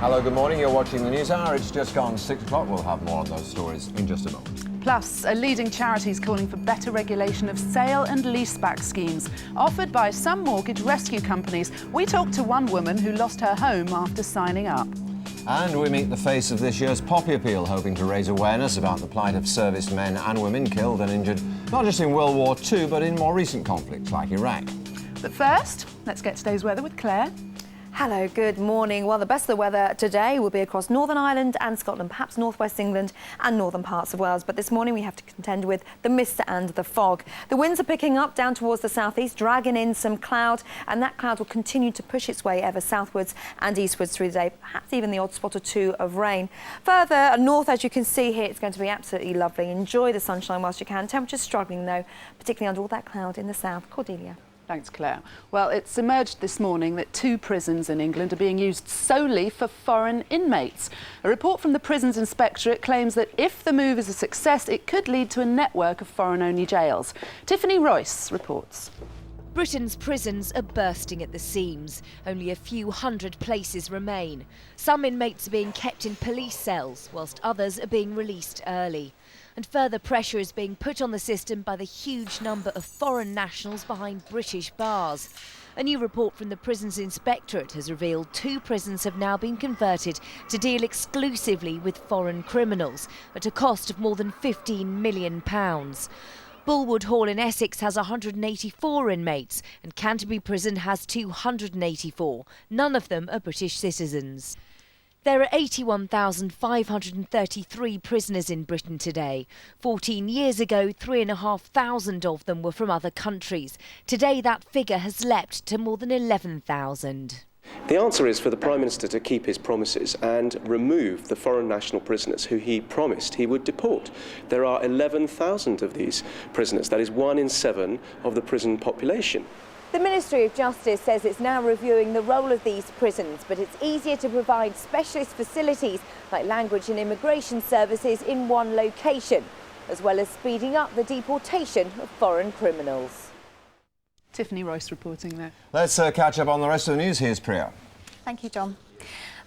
Hello, good morning. You're watching the News Hour. It's just gone 6 o'clock. We'll have more on those stories in just a moment. Plus, a leading charity is calling for better regulation of sale and leaseback schemes offered by some mortgage rescue companies. We talked to one woman who lost her home after signing up. And we meet the face of this year's Poppy Appeal, hoping to raise awareness about the plight of servicemen and women killed and injured, not just in World War II, but in more recent conflicts like Iraq. But first, let's get today's weather with Claire. Hello, good morning. Well, the best of the weather today will be across Northern Ireland and Scotland, perhaps northwest England and northern parts of Wales. But this morning we have to contend with the mist and the fog. The winds are picking up down towards the southeast, dragging in some cloud, and that cloud will continue to push its way ever southwards and eastwards through the day, perhaps even the odd spot or two of rain. Further north, as you can see here, it's going to be absolutely lovely. Enjoy the sunshine whilst you can. Temperatures struggling, though, particularly under all that cloud in the south. Cordelia. Thanks, Claire. Well, it's emerged this morning that 2 prisons in England are being used solely for foreign inmates. A report from the Prisons Inspectorate claims that if the move is a success, it could lead to a network of foreign-only jails. Tiffany Royce reports. Britain's prisons are bursting at the seams. Only a few hundred places remain. Some inmates are being kept in police cells, whilst others are being released early. And further pressure is being put on the system by the huge number of foreign nationals behind British bars. A new report from the Prisons Inspectorate has revealed 2 prisons have now been converted to deal exclusively with foreign criminals at a cost of more than £15 million. Bulwood Hall in Essex has 184 inmates and Canterbury Prison has 284. None of them are British citizens. There are 81,533 prisoners in Britain today. 14 years ago, 3,500 of them were from other countries. Today, that figure has leapt to more than 11,000. The answer is for the Prime Minister to keep his promises and remove the foreign national prisoners who he promised he would deport. There are 11,000 of these prisoners. That is 1 in 7 of the prison population. The Ministry of Justice says it's now reviewing the role of these prisons, but it's easier to provide specialist facilities like language and immigration services in one location, as well as speeding up the deportation of foreign criminals. Tiffany Royce reporting there. Let's catch up on the rest of the news. Here's Priya. Thank you, John.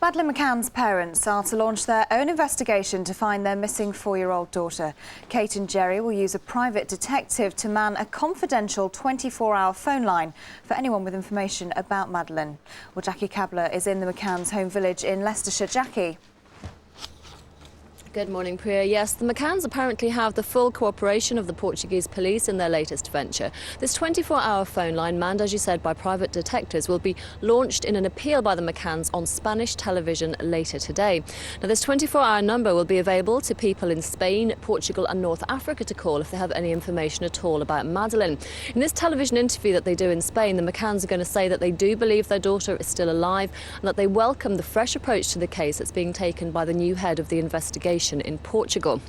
Madeleine McCann's parents are to launch their own investigation to find their missing 4-year-old daughter. Kate and Jerry will use a private detective to man a confidential 24-hour phone line for anyone with information about Madeleine. Well, Jackie Kabler is in the McCann's home village in Leicestershire. Jackie. Good morning, Priya. Yes, the McCanns apparently have the full cooperation of the Portuguese police in their latest venture. This 24-hour phone line, manned, as you said, by private detectives, will be launched in an appeal by the McCanns on Spanish television later today. Now, this 24-hour number will be available to people in Spain, Portugal and North Africa to call if they have any information at all about Madeleine. In this television interview that they do in Spain, the McCanns are going to say that they do believe their daughter is still alive and that they welcome the fresh approach to the case that's being taken by the new head of the investigation in Portugal.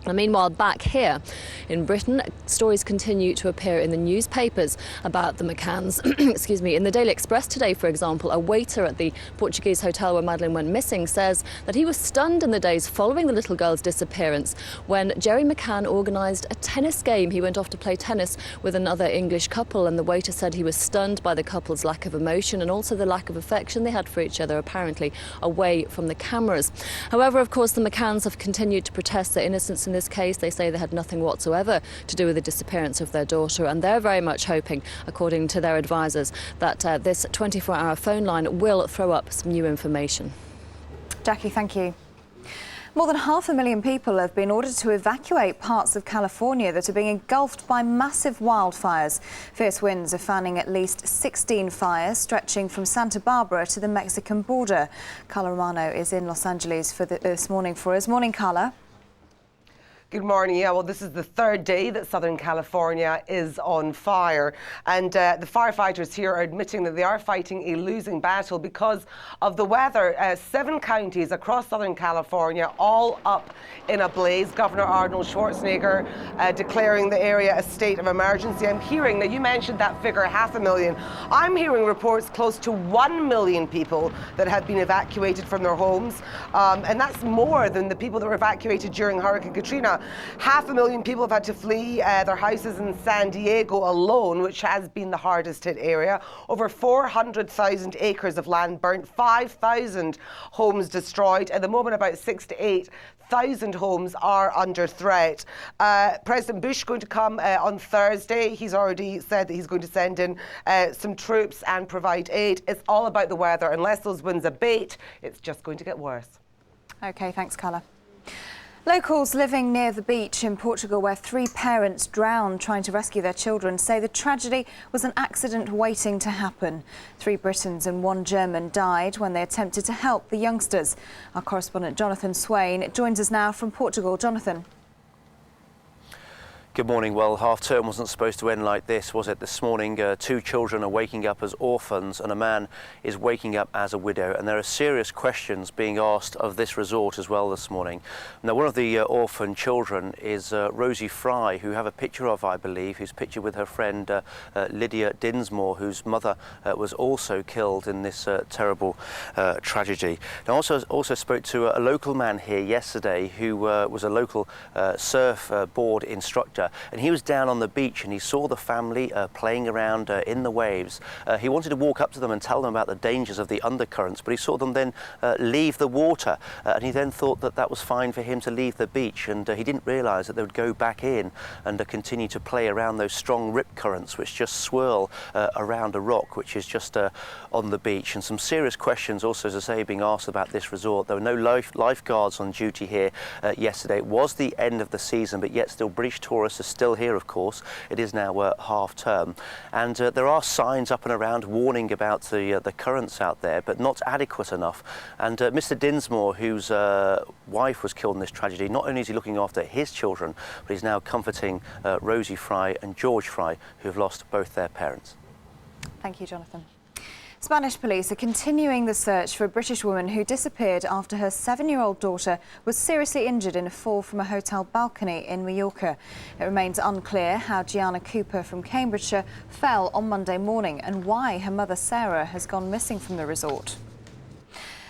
And meanwhile, back here in Britain, stories continue to appear in the newspapers about the McCanns. Excuse me. In the Daily Express today, for example, a waiter at the Portuguese hotel where Madeleine went missing says that he was stunned in the days following the little girl's disappearance when Jerry McCann organised a tennis game. He went off to play tennis with another English couple, and the waiter said he was stunned by the couple's lack of emotion and also the lack of affection they had for each other, apparently away from the cameras. However, of course, the McCanns have continued to protest their innocence in this case. They say they had nothing whatsoever to do with the disappearance of their daughter, and they're very much hoping, according to their advisors, that this 24-hour phone line will throw up some new information. Jackie, thank you. More than 500,000 people have been ordered to evacuate parts of California that are being engulfed by massive wildfires. Fierce winds are fanning at least 16 fires, stretching from Santa Barbara to the Mexican border. Carla Romano is in Los Angeles this morning for us. Morning, Carla. Good morning. Yeah, well, this is the 3rd day that Southern California is on fire. And the firefighters here are admitting that they are fighting a losing battle because of the weather. 7 counties across Southern California, all up in a blaze. Governor Arnold Schwarzenegger declaring the area a state of emergency. I'm hearing, now you mentioned that figure, 500,000. I'm hearing reports close to 1 million people that have been evacuated from their homes. And that's more than the people that were evacuated during Hurricane Katrina. 500,000 people have had to flee their houses in San Diego alone, which has been the hardest hit area. Over 400,000 acres of land burnt, 5,000 homes destroyed. At the moment, about 6,000 to 8,000 homes are under threat. President Bush is going to come on Thursday. He's already said that he's going to send in some troops and provide aid. It's all about the weather. Unless those winds abate, it's just going to get worse. OK, thanks, Carla. Locals living near the beach in Portugal, where 3 parents drowned trying to rescue their children, say the tragedy was an accident waiting to happen. 3 Britons and 1 German died when they attempted to help the youngsters. Our correspondent Jonathan Swain joins us now from Portugal. Jonathan. Good morning. Well, half-term wasn't supposed to end like this, was it? This morning, 2 children are waking up as orphans and a man is waking up as a widow. And there are serious questions being asked of this resort as well this morning. Now, one of the orphan children is Rosie Fry, who you have a picture of, I believe, who's pictured with her friend Lydia Dinsmore, whose mother was also killed in this terrible tragedy. Now, also spoke to a local man here yesterday who was a local surfboard instructor. And he was down on the beach and he saw the family playing around in the waves. He wanted to walk up to them and tell them about the dangers of the undercurrents, but he saw them then leave the water, and he then thought that that was fine for him to leave the beach, and he didn't realise that they would go back in and continue to play around those strong rip currents which just swirl around a rock which is just on the beach. And some serious questions also, as I say, being asked about this resort. There were no lifeguards on duty here yesterday. It was the end of the season, but yet still British tourists are still here, of course. It is now half term, and there are signs up and around warning about the currents out there, but not adequate enough. And Mr. Dinsmore, whose wife was killed in this tragedy, not only is he looking after his children, but he's now comforting Rosie Fry and George Fry, who have lost both their parents. Thank you, Jonathan. Spanish police are continuing the search for a British woman who disappeared after her 7-year-old daughter was seriously injured in a fall from a hotel balcony in Mallorca. It remains unclear how Gianna Cooper from Cambridgeshire fell on Monday morning and why her mother Sarah has gone missing from the resort.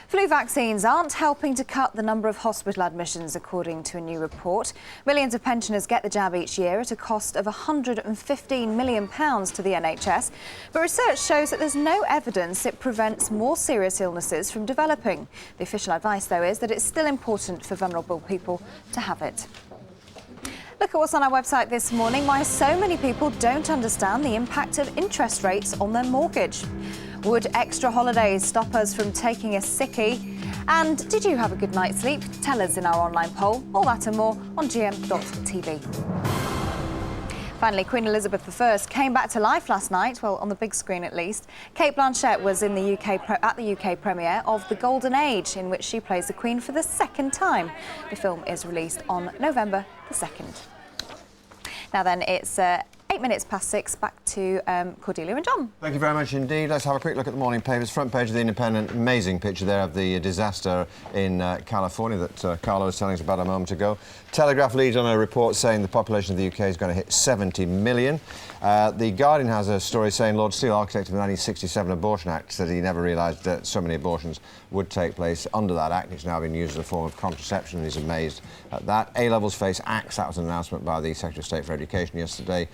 Flu vaccines aren't helping to cut the number of hospital admissions, according to a new report. Millions of pensioners get the jab each year at a cost of £115 million to the NHS. But research shows that there's no evidence it prevents more serious illnesses from developing. The official advice, though, is that it's still important for vulnerable people to have it. Look at what's on our website this morning. Why so many people don't understand the impact of interest rates on their mortgage. Would extra holidays stop us from taking a sickie? And did you have a good night's sleep? Tell us in our online poll. All that and more on GM.TV. Finally, Queen Elizabeth I came back to life last night, well, on the big screen at least. Kate Blanchett was in the at the UK premiere of The Golden Age, in which she plays the Queen for the 2nd time. The film is released on November the 2nd. Now then, it's 8 minutes past 6. Back to Cordelia and John. Thank you very much indeed. Let's have a quick look at the morning papers. Front page of The Independent. Amazing picture there of the disaster in California that Carla was telling us about a moment ago. Telegraph leads on a report saying the population of the UK is going to hit 70 million. The Guardian has a story saying Lord Steele, architect of the 1967 Abortion Act, said he never realised that so many abortions would take place under that act. It's now been used as a form of contraception, and he's amazed at that. A-levels face axe. That was an announcement by the Secretary of State for Education yesterday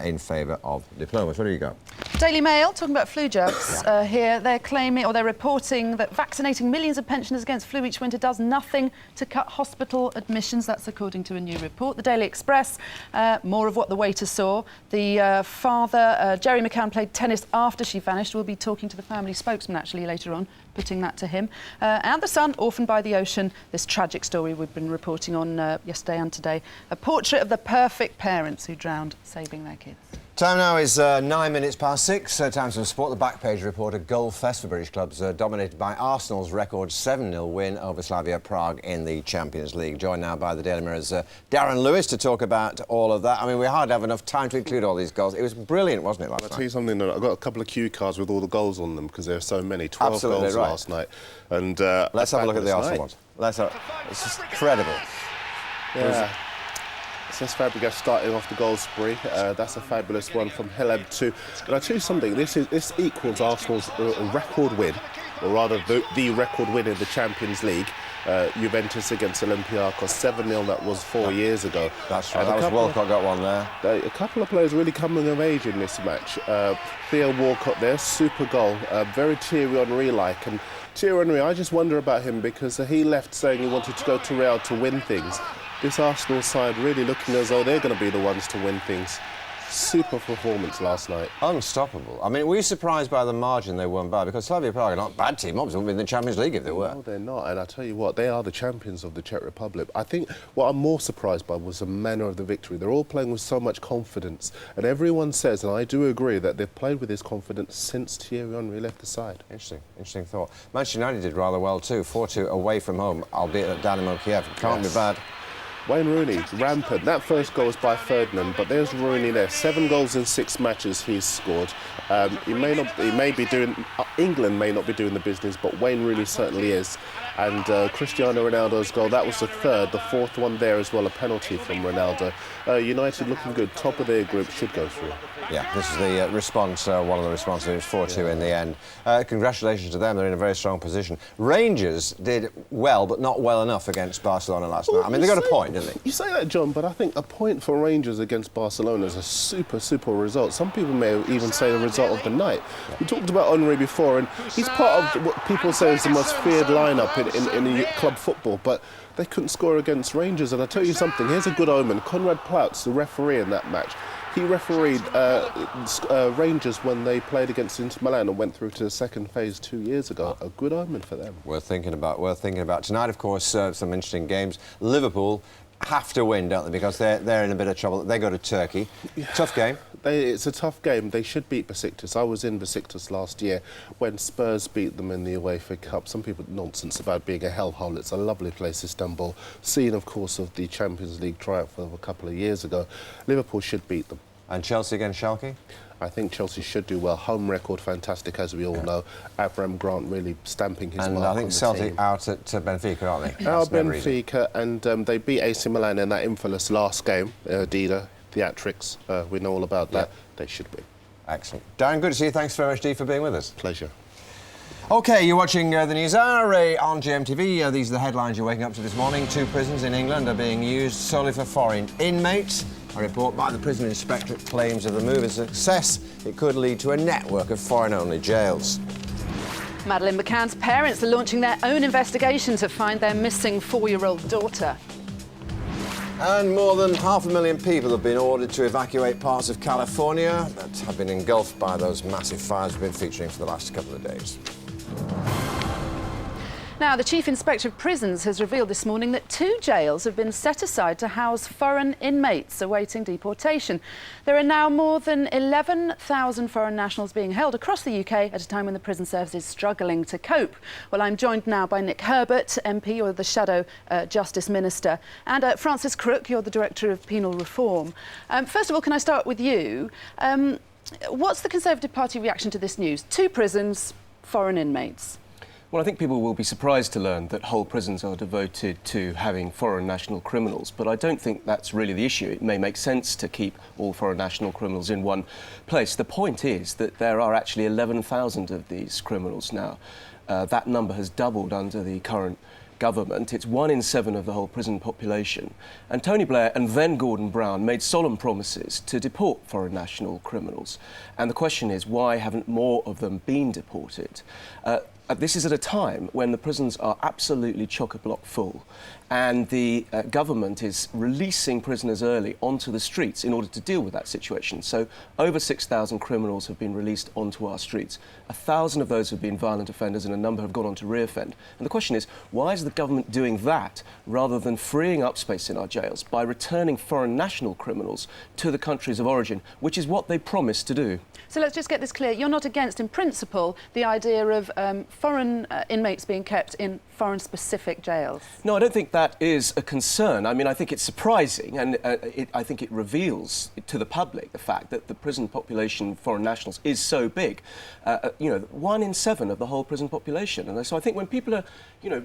in favour of diplomas. What do you got? Daily Mail, talking about flu jabs here. They're claiming, or they're reporting, that vaccinating millions of pensioners against flu each winter does nothing to cut hospital admissions. That's according to a new report. The Daily Express, more of what the waiter saw. The father, Jerry McCann, played tennis after she vanished. We'll be talking to the family spokesman, actually, later on, putting that to him. And The Sun, orphaned by the ocean, this tragic story we've been reporting on yesterday and today. A portrait of the perfect parents who drowned saving their kids. Time now is 9 minutes past 6. Time for sport. The back page report, a goal fest for British clubs, dominated by Arsenal's record 7-0 win over Slavia Prague in the Champions League. Joined now by the Daily Mirror's Darren Lewis to talk about all of that. I mean, we hardly have enough time to include all these goals. It was brilliant, wasn't it, last night? I'll tell you something, I've got a couple of cue cards with all the goals on them because there are so many. 12 Absolutely goals right. last night. And let's have a look at the Arsenal ones. It's just incredible. Yeah. Since Fabregas starting off the goal spree, that's a fabulous one from Heleb too. And I'll tell you something, this equals Arsenal's record win or rather the record win in the Champions League. Juventus against Olympiacos, 7-0, that was 4 years ago. That's right, that was Walcott got one there. A couple of players really coming of age in this match. Theo Walcott there, super goal, very Thierry Henry-like. And Thierry Henry, I just wonder about him because he left saying he wanted to go to Real to win things. This Arsenal side really looking as though they're going to be the ones to win things. Super performance last night. Unstoppable. I mean, were you surprised by the margin they won by? Because Slavia Prague are not a bad team. Obviously, wouldn't be in the Champions League if they were. No, they're not. And I tell you what, they are the champions of the Czech Republic. I think what I'm more surprised by was the manner of the victory. They're all playing with so much confidence. And everyone says, and I do agree, that they've played with this confidence since Thierry Henry left the side. Interesting thought. Manchester United did rather well too. 4-2 away from home, albeit at Dynamo Kiev. Can't be bad. Wayne Rooney, rampant. That first goal was by Ferdinand, but there's Rooney there. 7 goals in 6 matches he's scored. England may not be doing the business, but Wayne Rooney certainly is. And Cristiano Ronaldo's goal, that was the third, the fourth one there as well, a penalty from Ronaldo. United looking good, top of their group, should go through. Yeah, this is the response, one of the responses. It was 4-2 in the end. Congratulations to them, they're in a very strong position. Rangers did well, but not well enough against Barcelona last night. I mean, they got a point, didn't they? You say that, John, but I think a point for Rangers against Barcelona is a super result. Some people may even say the result of the night. We talked about Henry before, and he's part of what people say is the most feared lineup in club football, but they couldn't score against Rangers. And I'll tell you something, here's a good omen. Konrad Plautz, the referee in that match, he refereed Rangers when they played against Inter Milan and went through to the second phase 2 years ago. A good omen for them. Worth thinking about. Tonight, of course, some interesting games. Liverpool have to win, don't they? Because they're in a bit of trouble. They go to Turkey. Tough game. It's a tough game. They should beat Besiktas. I was in Besiktas last year when Spurs beat them in the UEFA Cup. Some people nonsense about being a hellhole. It's a lovely place, Istanbul. Scene, of course, of the Champions League triumph of a couple of years ago. Liverpool should beat them. And Chelsea against Schalke? I think Chelsea should do well. Home record fantastic, as we all know. Avram Grant really stamping his mark on the team. And I think Celtic out at Benfica, aren't they? Out Benfica, and they beat AC Milan in that infamous last game. Dida, theatrics, we know all about that. They should win. Excellent. Darren, good to see you. Thanks very much, Dee, for being with us. Pleasure. OK, you're watching the News Hour on GMTV. These are the headlines you're waking up to this morning. 2 prisons in England are being used solely for foreign inmates. A report by the Prison Inspectorate claims if the move is a success, it could lead to a network of foreign-only jails. Madeleine McCann's parents are launching their own investigation to find their missing 4-year-old daughter. And more than 500,000 people have been ordered to evacuate parts of California that have been engulfed by those massive fires we've been featuring for the last couple of days. Now, the Chief Inspector of Prisons has revealed this morning that 2 jails have been set aside to house foreign inmates awaiting deportation. There are now more than 11,000 foreign nationals being held across the UK at a time when the prison service is struggling to cope. Well, I'm joined now by Nick Herbert, MP, you're the Shadow Justice Minister, and Francis Crook, you're the Director of Penal Reform. First of all, can I start with you? What's the Conservative Party reaction to this news? 2 prisons, foreign inmates. Well, I think people will be surprised to learn that whole prisons are devoted to having foreign national criminals, but I don't think that's really the issue. It may make sense to keep all foreign national criminals in one place. The point is that there are actually 11,000 of these criminals now. That number has doubled under the current government. It's 1 in 7 of the whole prison population. And Tony Blair and then Gordon Brown made solemn promises to deport foreign national criminals. And the question is, why haven't more of them been deported? This is at a time when the prisons are absolutely chock-a-block full, and the government is releasing prisoners early onto the streets in order to deal with that situation. So over 6,000 criminals have been released onto our streets. 1,000 of those have been violent offenders and a number have gone on to reoffend. And the question is, why is the government doing that rather than freeing up space in our jails by returning foreign national criminals to the countries of origin, which is what they promised to do? So let's just get this clear. You're not against, in principle, the idea of foreign inmates being kept in foreign-specific jails? No, I don't think that is a concern. I mean, I think it's surprising, and I think it reveals to the public the fact that the prison population, foreign nationals, is so big. 1 in 7 of the whole prison population. And so I think when people are,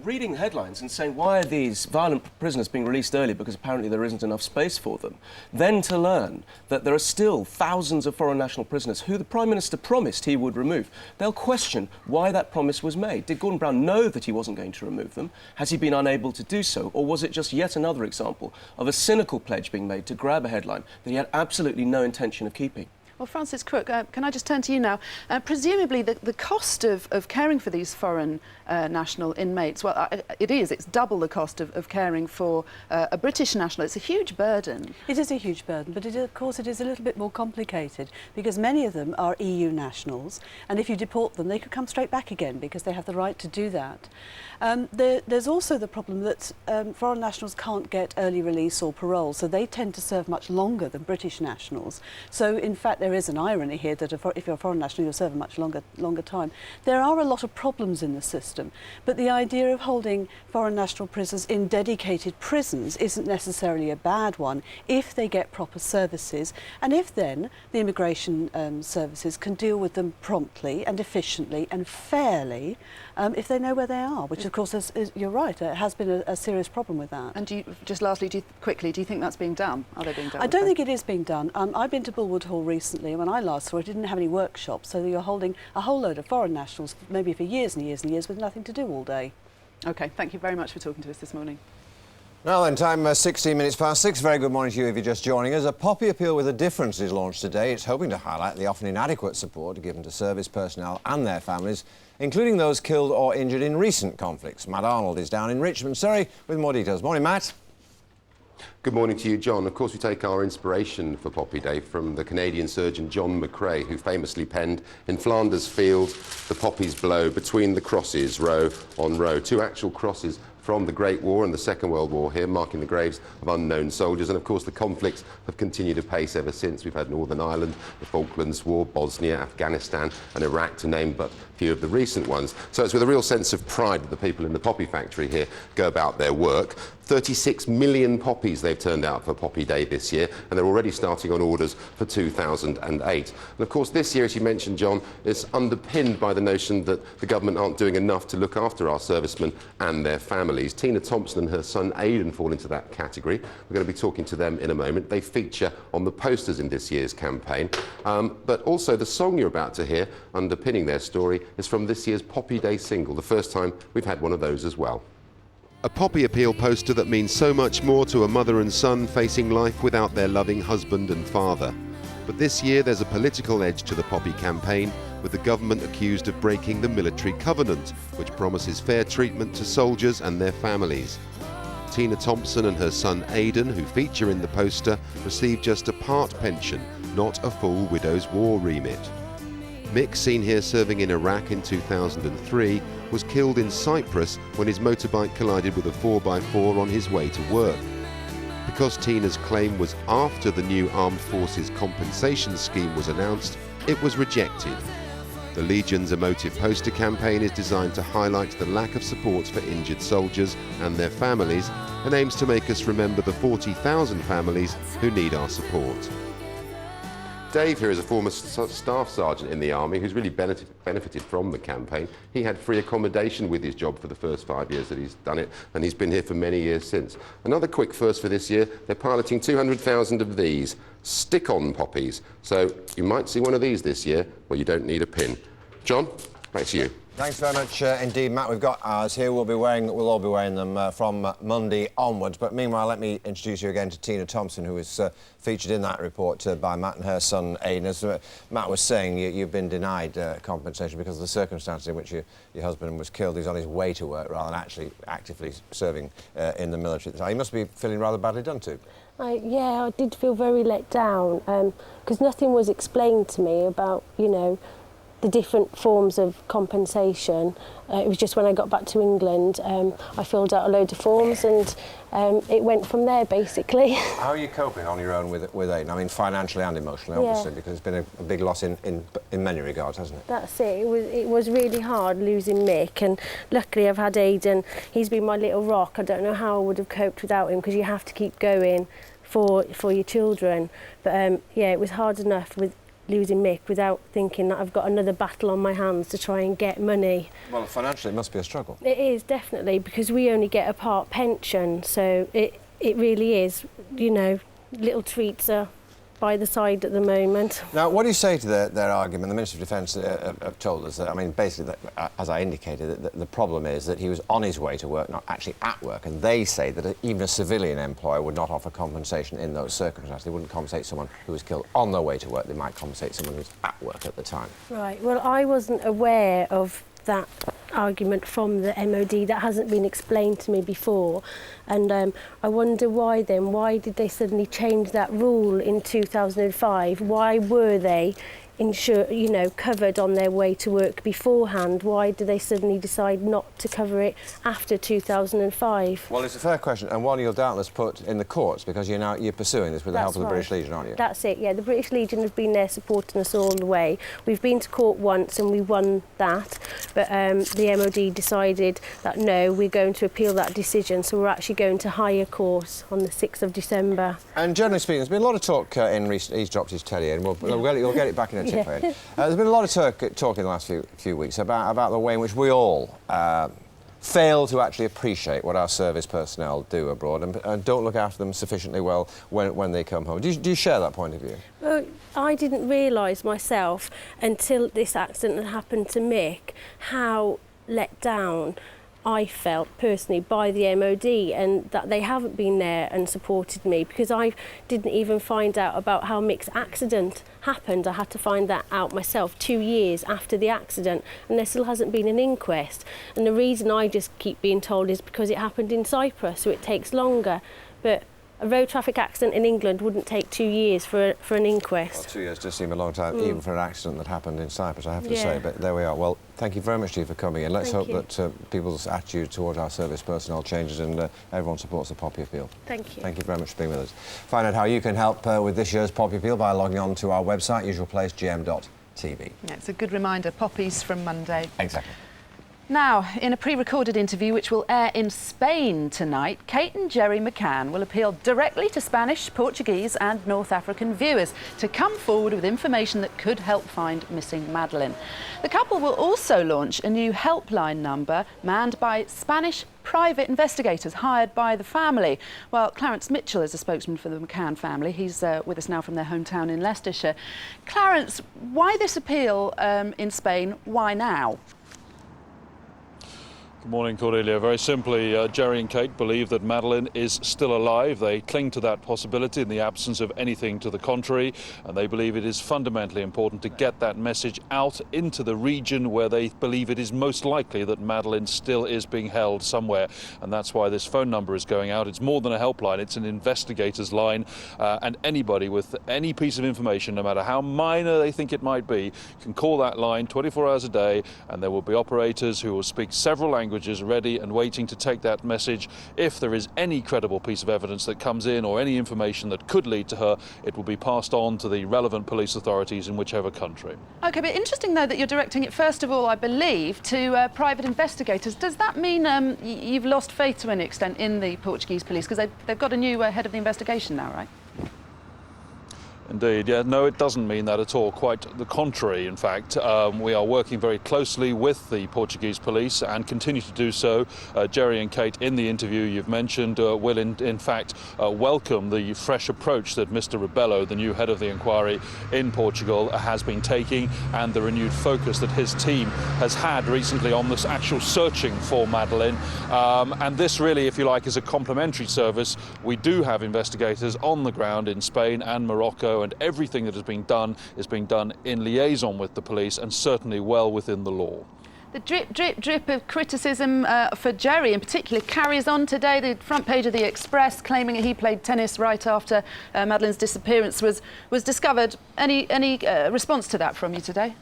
reading the headlines and saying, why are these violent prisoners being released early because apparently there isn't enough space for them, then to learn that there are still thousands of foreign national prisoners who the Prime Minister promised he would remove, they'll question why that promise was made? Did Gordon Brown know that he wasn't going to remove them? Has he been unable to do so? Or was it just yet another example of a cynical pledge being made to grab a headline that he had absolutely no intention of keeping? Well, Francis Crook, can I just turn to you now? Presumably the cost of caring for these foreign national inmates, well, it's double the cost of caring for a British national. It's a huge burden. It is a huge burden, but of course it is a little bit more complicated because many of them are EU nationals, and if you deport them, they could come straight back again because they have the right to do that. There's also the problem that foreign nationals can't get early release or parole, so they tend to serve much longer than British nationals. So, in fact, there is an irony here that if you're a foreign national, you'll serve a much longer time. There are a lot of problems in the system, but the idea of holding foreign national prisoners in dedicated prisons isn't necessarily a bad one if they get proper services, and if then the immigration services can deal with them promptly and efficiently and fairly if they know where they are, which of course you're right, it has been a serious problem with that. And just lastly, do you think that's being done? Are they being done? I don't think it is being done. I've been to Bulwood Hall recently, and when I last saw it, didn't have any workshops, so you're holding a whole load of foreign nationals maybe for years and years and years with nothing to do all day. OK, thank you very much for talking to us this morning. Now then, time 16 minutes past 6. Very good morning to you if you're just joining us. A Poppy Appeal with a Difference is launched today. It's hoping to highlight the often inadequate support given to service personnel and their families, including those killed or injured in recent conflicts. Matt Arnold is down in Richmond, Surrey, with more details. Morning, Matt. Good morning to you, John. Of course, we take our inspiration for Poppy Day from the Canadian surgeon John McCrae, who famously penned, "In Flanders Field, the poppies blow between the crosses, row on row." Two actual crosses from the Great War and the Second World War here, marking the graves of unknown soldiers. And of course, the conflicts have continued apace ever since. We've had Northern Ireland, the Falklands War, Bosnia, Afghanistan and Iraq, to name but a few of the recent ones. So it's with a real sense of pride that the people in the poppy factory here go about their work. 36 million poppies they've turned out for Poppy Day this year, and they're already starting on orders for 2008. And of course, this year, as you mentioned, John, is underpinned by the notion that the government aren't doing enough to look after our servicemen and their families. Tina Thompson and her son Aidan fall into that category. We're going to be talking to them in a moment. They feature on the posters in this year's campaign. But also the song you're about to hear, underpinning their story, is from this year's Poppy Day single, the first time we've had one of those as well. A Poppy Appeal poster that means so much more to a mother and son facing life without their loving husband and father. But this year there's a political edge to the Poppy campaign, with the government accused of breaking the military covenant, which promises fair treatment to soldiers and their families. Tina Thompson and her son Aidan, who feature in the poster, receive just a part pension, not a full widow's war remit. Mick, seen here serving in Iraq in 2003, was killed in Cyprus when his motorbike collided with a 4x4 on his way to work. Because Tina's claim was after the new Armed Forces compensation scheme was announced, it was rejected. The Legion's emotive poster campaign is designed to highlight the lack of support for injured soldiers and their families, and aims to make us remember the 40,000 families who need our support. Dave here is a former staff sergeant in the army who's really benefited from the campaign. He had free accommodation with his job for the first 5 years that he's done it, and he's been here for many years since. Another quick first for this year, they're piloting 200,000 of these stick-on poppies. So you might see one of these this year where you don't need a pin. John, back to you. Thanks very much indeed, Matt. We've got ours here. We'll all be wearing them from Monday onwards. But meanwhile, let me introduce you again to Tina Thompson, who was featured in that report by Matt and her son Aidan. As Matt was saying, you've been denied compensation because of the circumstances in which your husband was killed. He's on his way to work rather than actually actively serving in the military at the time. You must be feeling rather badly done to. Yeah, I did feel very let down because nothing was explained to me about, you know, the different forms of compensation. It was just when I got back to England, I filled out a load of forms and it went from there, basically. How are you coping on your own with Aidan? I mean, financially and emotionally, obviously, because it's been a big loss in many regards, hasn't it? That's it. It was really hard losing Mick, and luckily I've had Aidan. He's been my little rock. I don't know how I would have coped without him, because you have to keep going for your children. But yeah, it was hard enough with losing Mick without thinking that I've got another battle on my hands to try and get money. Well, financially it must be a struggle. It is, definitely, because we only get a part pension, so it really is, you know, little treats are by the side at the moment. Now, what do you say to their argument? The Minister of Defence have told us that, I mean, basically, that, as I indicated, that the problem is that he was on his way to work, not actually at work, and they say that even a civilian employer would not offer compensation in those circumstances. They wouldn't compensate someone who was killed on their way to work. They might compensate someone who's at work at the time. Right, well, I wasn't aware of that argument from the MOD. That hasn't been explained to me before, and I wonder why then. Why did they suddenly change that rule in 2005? Why were they covered on their way to work beforehand? Why do they suddenly decide not to cover it after 2005? Well, it's a fair question, and one you'll doubtless put in the courts, because you're pursuing this with the help of the British Legion, aren't you? That's it, yeah. The British Legion have been there supporting us all the way. We've been to court once and we won that, but the MOD decided that no, we're going to appeal that decision, so we're actually going to higher court on the 6th of December. And generally speaking, there's been a lot of talk in recent... He's dropped his teddy in, you'll get it back in a tick. Yeah. There's been a lot of talk in the last few weeks about the way in which we all fail to actually appreciate what our service personnel do abroad and don't look after them sufficiently well when they come home. Do you share that point of view? Well, I didn't realise myself until this accident had happened to Mick how let down I felt personally by the MOD, and that they haven't been there and supported me, because I didn't even find out about how Mick's accident happened. I had to find that out myself 2 years after the accident, and there still hasn't been an inquest. And the reason I just keep being told is because it happened in Cyprus, so it takes longer. But a road traffic accident in England wouldn't take 2 years for an inquest. Well, 2 years does seem a long time, even for an accident that happened in Cyprus, I have to say. But there we are. Well, thank you very much to you for coming in. Let's hope that people's attitude towards our service personnel changes and everyone supports the Poppy Appeal. Thank you. Thank you very much for being with us. Find out how you can help with this year's Poppy Appeal by logging on to our website, usual place, gm.tv. Yeah, it's a good reminder, poppies from Monday. Exactly. Now, in a pre-recorded interview which will air in Spain tonight, Kate and Jerry McCann will appeal directly to Spanish, Portuguese and North African viewers to come forward with information that could help find missing Madeleine. The couple will also launch a new helpline number manned by Spanish private investigators hired by the family. Well, Clarence Mitchell is a spokesman for the McCann family. He's with us now from their hometown in Leicestershire. Clarence, why this appeal in Spain? Why now? Good morning, Cordelia. Very simply, Jerry and Kate believe that Madeleine is still alive. They cling to that possibility in the absence of anything to the contrary, and they believe it is fundamentally important to get that message out into the region where they believe it is most likely that Madeleine still is being held somewhere, and that's why this phone number is going out. It's more than a helpline, it's an investigator's line, and anybody with any piece of information, no matter how minor they think it might be, can call that line 24 hours a day, and there will be operators who will speak several languages ready and waiting to take that message. If there is any credible piece of evidence that comes in or any information that could lead to her, it will be passed on to the relevant police authorities in whichever country. OK, but interesting, though, that you're directing it, first of all, I believe, to private investigators. Does that mean you've lost faith to any extent in the Portuguese police? Because they've got a new head of the investigation now, right? Indeed, yeah. No, it doesn't mean that at all. Quite the contrary, in fact. We are working very closely with the Portuguese police and continue to do so. Jerry and Kate, in the interview you've mentioned, will in fact welcome the fresh approach that Mr. Rebelo, the new head of the inquiry in Portugal, has been taking, and the renewed focus that his team has had recently on this actual searching for Madeleine. And this really, if you like, is a complementary service. We do have investigators on the ground in Spain and Morocco, and everything that has been done is being done in liaison with the police and certainly well within the law. The drip, drip, drip of criticism for Jerry in particular carries on today. The front page of the Express claiming he played tennis right after Madeleine's disappearance was discovered. Any response to that from you today?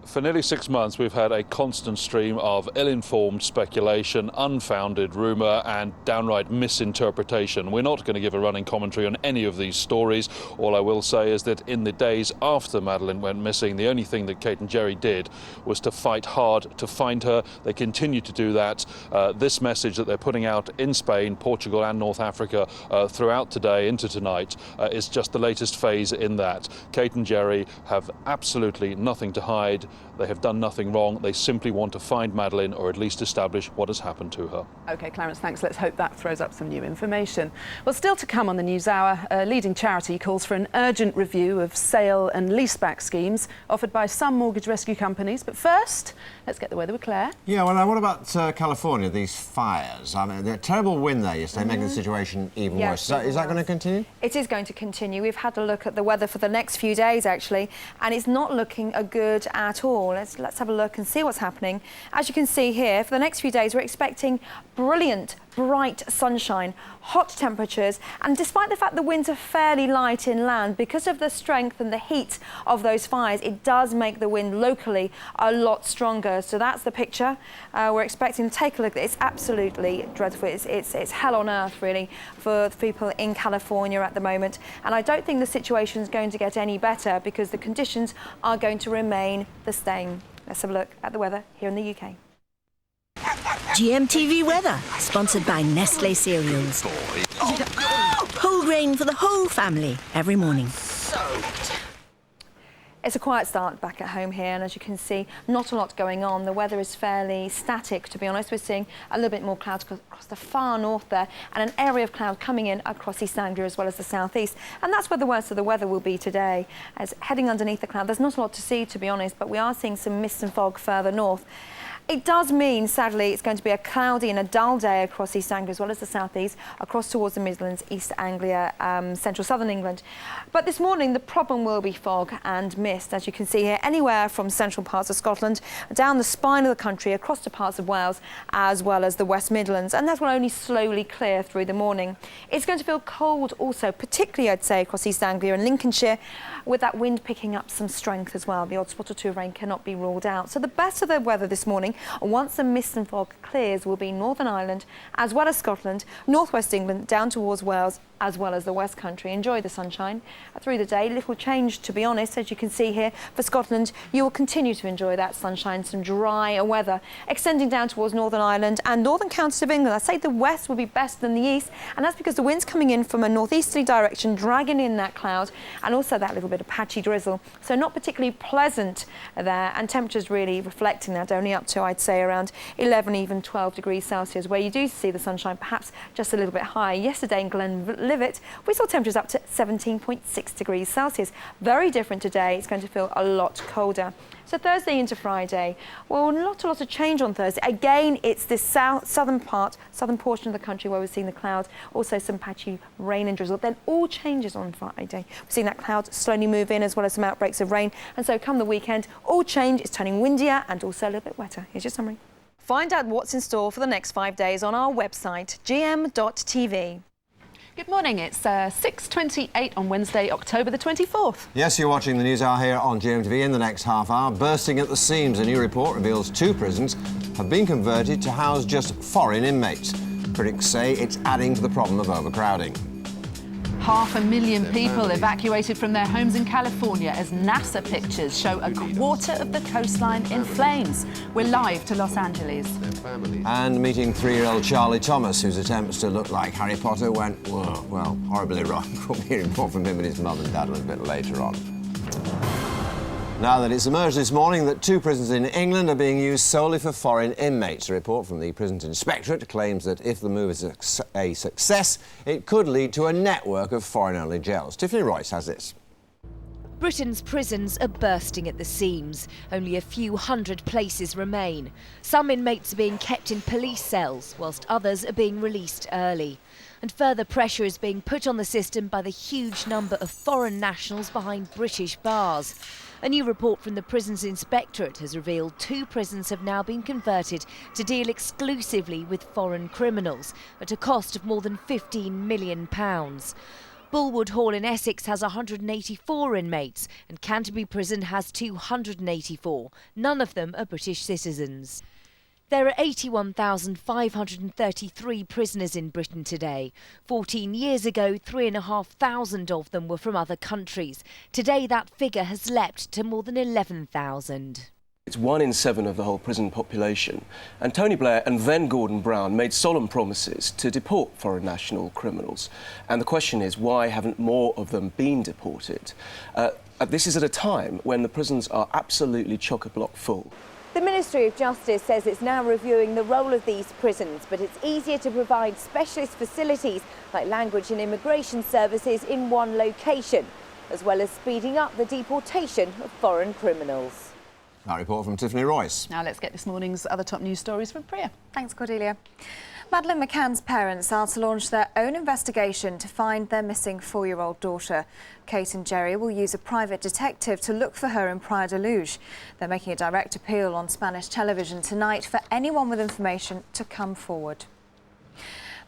For nearly 6 months, we've had a constant stream of ill-informed speculation, unfounded rumour and downright misinterpretation. We're not going to give a running commentary on any of these stories. All I will say is that in the days after Madeleine went missing, the only thing that Kate and Jerry did was to fight hard to find her. They continue to do that. This message that they're putting out in Spain, Portugal and North Africa throughout today into tonight is just the latest phase in that. Kate and Jerry have absolutely nothing to hide. They have done nothing wrong. They simply want to find Madeleine, or at least establish what has happened to her. OK, Clarence, thanks. Let's hope that throws up some new information. Well, still to come on the NewsHour, a leading charity calls for an urgent review of sale and leaseback schemes offered by some mortgage rescue companies. But first, let's get the weather with Claire. Yeah, well, what about California, these fires? I mean, the terrible wind there yesterday, making the situation even worse. Is that going to continue? It is going to continue. We've had a look at the weather for the next few days, actually, and it's not looking good at all. Let's have a look and see what's happening. As you can see here, for the next few days, we're expecting brilliant, bright sunshine, hot temperatures, and despite the fact the winds are fairly light inland, because of the strength and the heat of those fires, it does make the wind locally a lot stronger. So that's the picture we're expecting. Take a look. It's absolutely dreadful. It's hell on earth, really, for people in California at the moment. And I don't think the situation is going to get any better because the conditions are going to remain the same. Let's have a look at the weather here in the UK. GMTV weather, sponsored by Nestle cereals. Whole grain for the whole family every morning. It's a quiet start back at home here, and as you can see, not a lot going on. The weather is fairly static, to be honest. We're seeing a little bit more clouds across the far north there, and an area of cloud coming in across East Anglia as well as the southeast. And that's where the worst of the weather will be today. As heading underneath the cloud, there's not a lot to see, to be honest, but we are seeing some mist and fog further north. It does mean, sadly, it's going to be a cloudy and a dull day across East Anglia as well as the southeast, across towards the Midlands, East Anglia, central southern England. But this morning, the problem will be fog and mist, as you can see here, anywhere from central parts of Scotland, down the spine of the country, across to parts of Wales, as well as the West Midlands. And that will only slowly clear through the morning. It's going to feel cold also, particularly, I'd say, across East Anglia and Lincolnshire, with that wind picking up some strength as well. The odd spot or two of rain cannot be ruled out. So the best of the weather this morning, once the mist and fog clears, will be Northern Ireland as well as Scotland, northwest England, down towards Wales, as well as the West Country. Enjoy the sunshine through the day. Little change, to be honest, as you can see here. For Scotland, you will continue to enjoy that sunshine, some drier weather, extending down towards Northern Ireland and northern counties of England. I'd say the west will be better than the east, and that's because the wind's coming in from a northeasterly direction, dragging in that cloud, and also that little bit of patchy drizzle. So not particularly pleasant there, and temperatures really reflecting that, only up to, I'd say, around 11, even 12 degrees Celsius, where you do see the sunshine perhaps just a little bit higher. Yesterday in Glenlivet, we saw temperatures up to 17.6 degrees Celsius. Very different today. It's going to feel a lot colder. So Thursday into Friday, well, not a lot of change on Thursday. Again, it's this southern portion of the country where we're seeing the clouds, also some patchy rain and drizzle. Then all changes on Friday. We're seeing that cloud slowly move in as well as some outbreaks of rain. And so come the weekend, all change. It's turning windier and also a little bit wetter. Here's your summary. Find out what's in store for the next 5 days on our website, gm.tv. Good morning, it's 6:28 on Wednesday, October the 24th. Yes, you're watching the NewsHour here on GMTV. In the next half hour, bursting at the seams, a new report reveals 2 prisons have been converted to house just foreign inmates. Critics say it's adding to the problem of overcrowding. 500,000 people evacuated from their homes in California as NASA pictures show a quarter of the coastline in flames. We're live to Los Angeles. And meeting 3-year-old Charlie Thomas, whose attempts to look like Harry Potter went, well, horribly wrong. We'll be hearing more from him and his mum and dad a little bit later on. Now that it's emerged this morning that 2 prisons in England are being used solely for foreign inmates. A report from the Prisons Inspectorate claims that if the move is a success, it could lead to a network of foreign-only jails. Tiffany Royce has this. Britain's prisons are bursting at the seams. Only a few hundred places remain. Some inmates are being kept in police cells, whilst others are being released early. And further pressure is being put on the system by the huge number of foreign nationals behind British bars. A new report from the Prisons Inspectorate has revealed 2 prisons have now been converted to deal exclusively with foreign criminals at a cost of more than £15 million. Bulwood Hall in Essex has 184 inmates and Canterbury Prison has 284. None of them are British citizens. There are 81,533 prisoners in Britain today. 14 years ago, 3,500 of them were from other countries. Today, that figure has leapt to more than 11,000. It's 1 in 7 of the whole prison population. And Tony Blair and then Gordon Brown made solemn promises to deport foreign national criminals. And the question is, why haven't more of them been deported? This is at a time when the prisons are absolutely chock-a-block full. The Ministry of Justice says it's now reviewing the role of these prisons, but it's easier to provide specialist facilities like language and immigration services in one location, as well as speeding up the deportation of foreign criminals. That report from Tiffany Royce. Now let's get this morning's other top news stories from Priya. Thanks, Cordelia. Madeleine McCann's parents are to launch their own investigation to find their missing 4-year-old daughter. Kate and Jerry will use a private detective to look for her in Praia de Luz. They're making a direct appeal on Spanish television tonight for anyone with information to come forward.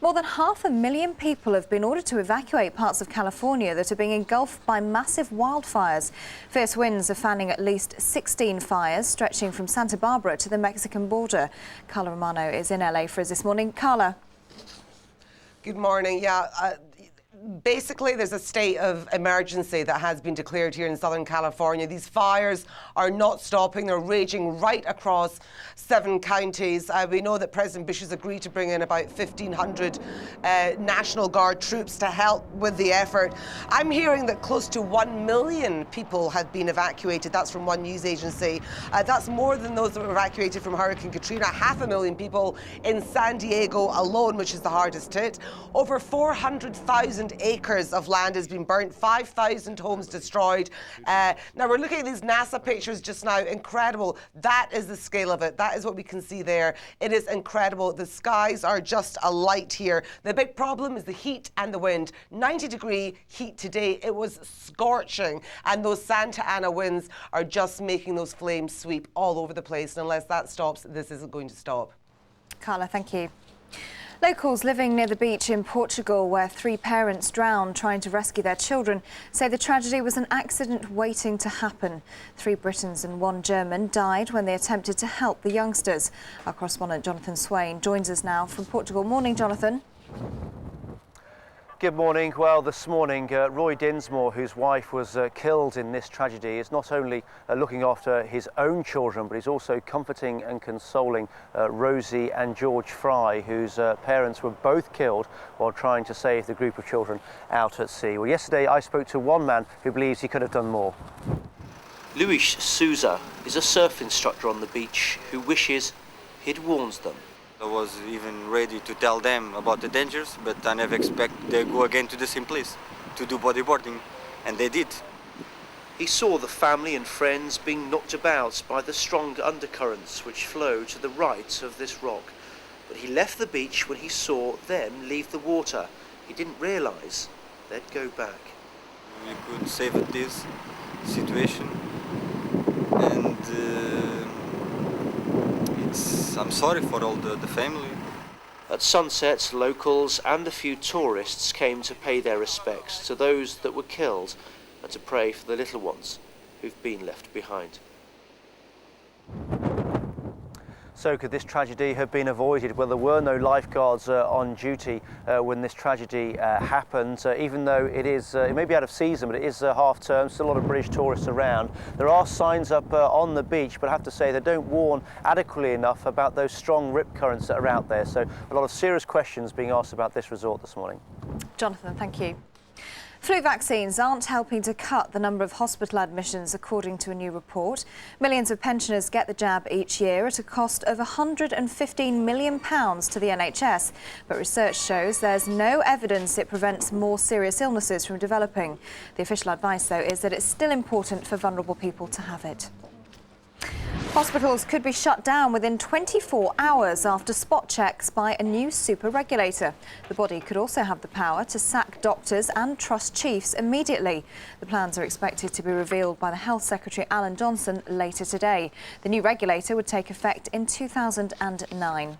More than 500,000 people have been ordered to evacuate parts of California that are being engulfed by massive wildfires. Fierce winds are fanning at least 16 fires, stretching from Santa Barbara to the Mexican border. Carla Romano is in LA for us this morning. Carla. Good morning. Yeah. Basically, there's a state of emergency that has been declared here in Southern California. These fires are not stopping. They're raging right across 7 counties. We know that President Bush has agreed to bring in about 1,500 National Guard troops to help with the effort. I'm hearing that close to 1 million people have been evacuated. That's from one news agency. That's more than those that were evacuated from Hurricane Katrina. 500,000 people in San Diego alone, which is the hardest hit. Over 400,000 acres of land has been burnt, 5,000 homes destroyed. Now we're looking at these NASA pictures just now. Incredible. That is the scale of it. That is what we can see there. It is incredible. The skies are just alight here. The big problem is the heat and the wind. 90-degree heat today. It was scorching, and those Santa Ana winds are just making those flames sweep all over the place. And unless that stops, this isn't going to stop. Carla, thank you. Locals living near the beach in Portugal, where 3 parents drowned trying to rescue their children, say the tragedy was an accident waiting to happen. 3 Britons and 1 German died when they attempted to help the youngsters. Our correspondent Jonathan Swain joins us now from Portugal. Morning, Jonathan. Good morning. Well, this morning, Roy Dinsmore, whose wife was killed in this tragedy, is not only looking after his own children, but he's also comforting and consoling Rosie and George Fry, whose parents were both killed while trying to save the group of children out at sea. Well, yesterday I spoke to one man who believes he could have done more. Luis Souza is a surf instructor on the beach who wishes he'd warned them. I was even ready to tell them about the dangers, but I never expect they go again to the same place to do bodyboarding, and they did. He saw the family and friends being knocked about by the strong undercurrents which flow to the right of this rock, but he left the beach when he saw them leave the water. He didn't realise they'd go back. We could save this situation, and I'm sorry for all the family. At sunset, locals and a few tourists came to pay their respects to those that were killed and to pray for the little ones who've been left behind. So could this tragedy have been avoided? Well, there were no lifeguards on duty when this tragedy happened, even though it may be out of season, but it is half term, still a lot of British tourists around. There are signs up on the beach, but I have to say they don't warn adequately enough about those strong rip currents that are out there. So a lot of serious questions being asked about this resort this morning. Jonathan, thank you. Flu vaccines aren't helping to cut the number of hospital admissions, according to a new report. Millions of pensioners get the jab each year at a cost of £115 million to the NHS. But research shows there's no evidence it prevents more serious illnesses from developing. The official advice, though, is that it's still important for vulnerable people to have it. Hospitals could be shut down within 24 hours after spot checks by a new super regulator. The body could also have the power to sack doctors and trust chiefs immediately. The plans are expected to be revealed by the Health Secretary Alan Johnson later today. The new regulator would take effect in 2009.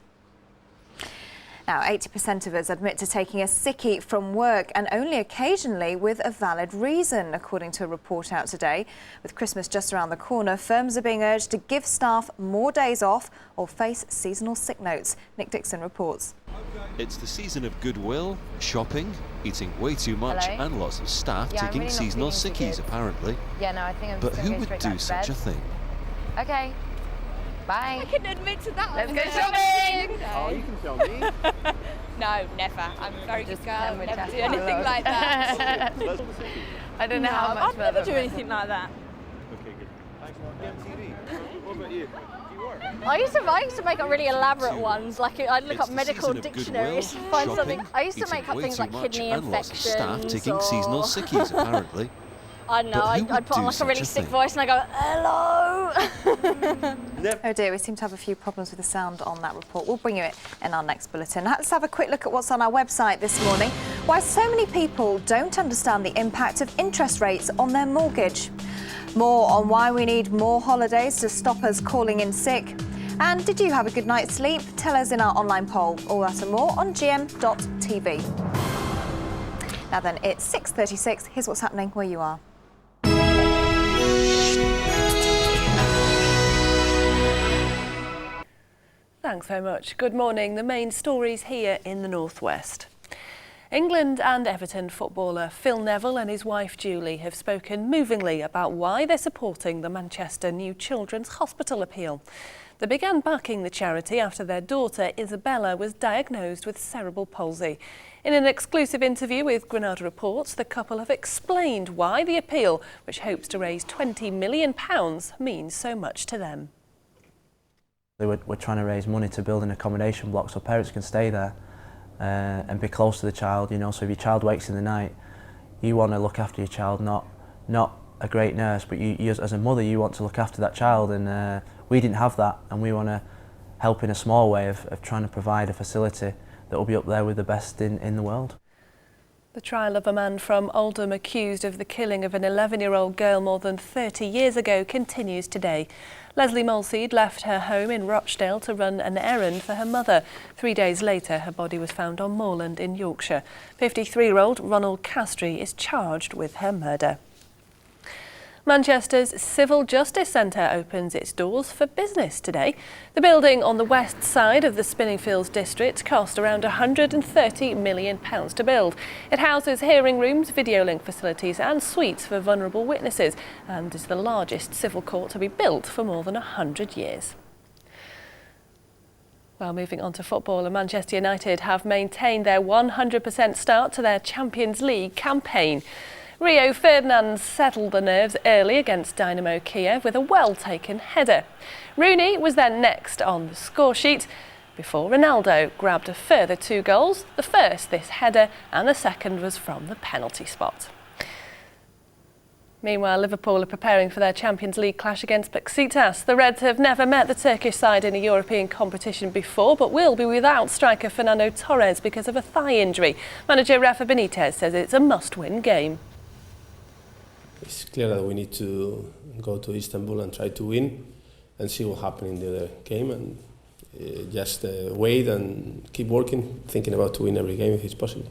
Now, 80% of us admit to taking a sickie from work, and only occasionally with a valid reason, according to a report out today. With Christmas just around the corner, firms are being urged to give staff more days off or face seasonal sick notes. Nick Dixon reports. It's the season of goodwill, shopping, eating way too much, and lots of staff taking really seasonal sickies, apparently. Yeah, no, I think I'm But just who gonna go would straight do back to such bed. a thing? Okay. Bye. I can admit to that. Let's I'm go good. shopping. Oh, you can film me. No, never. I'm a very good girl. Never do anything like that. I don't know how much I'd never further. do anything like that. Okay, good. Thanks a lot. GMTV. What about you? Do you work? I used to make up really elaborate ones, like I'd look It's up the medical season of dictionaries goodwill, and find shopping, something. I used to make eating up way things too like much, kidney and lots of infections. staff taking seasonal sickies, apparently. I don't know, But who I'd would put on do like a really such a sick thing? voice and I go, hello. Oh dear, we seem to have a few problems with the sound on that report. We'll bring you it in our next bulletin. Let's have a quick look at what's on our website this morning. Why so many people don't understand the impact of interest rates on their mortgage. More on why we need more holidays to stop us calling in sick. And did you have a good night's sleep? Tell us in our online poll. All that and more on gm.tv. Now then, it's 6:36. Here's what's happening where you are. Thanks very much. Good morning. The main stories here in the northwest. England and Everton footballer Phil Neville and his wife Julie have spoken movingly about why they're supporting the Manchester New Children's Hospital appeal. They began backing the charity after their daughter Isabella was diagnosed with cerebral palsy. In an exclusive interview with Granada Reports, the couple have explained why the appeal, which hopes to raise £20 million, means so much to them. We're trying to raise money to build an accommodation block so parents can stay there and be close to the child, you know, so if your child wakes in the night, you want to look after your child, not a great nurse, but you as a mother, you want to look after that child, and we didn't have that, and we want to help in a small way of trying to provide a facility that will be up there with the best in the world. The trial of a man from Oldham accused of the killing of an 11-year-old girl more than 30 years ago continues today. Leslie Molseed left her home in Rochdale to run an errand for her mother. 3 days later, her body was found on moorland in Yorkshire. 53-year-old Ronald Castry is charged with her murder. Manchester's Civil Justice Centre opens its doors for business today. The building on the west side of the Spinningfields district cost around £130 million to build. It houses hearing rooms, video link facilities and suites for vulnerable witnesses, and is the largest civil court to be built for more than 100 years. Well, moving on to football, and Manchester United have maintained their 100% start to their Champions League campaign. Rio Ferdinand settled the nerves early against Dynamo Kiev with a well-taken header. Rooney was then next on the score sheet before Ronaldo grabbed a further 2 goals, the first this header and the second was from the penalty spot. Meanwhile, Liverpool are preparing for their Champions League clash against Besiktas. The Reds have never met the Turkish side in a European competition before, but will be without striker Fernando Torres because of a thigh injury. Manager Rafa Benitez says it's a must-win game. It's clear that we need to go to Istanbul and try to win and see what happens in the other game, and just wait and keep working, thinking about to win every game if it's possible.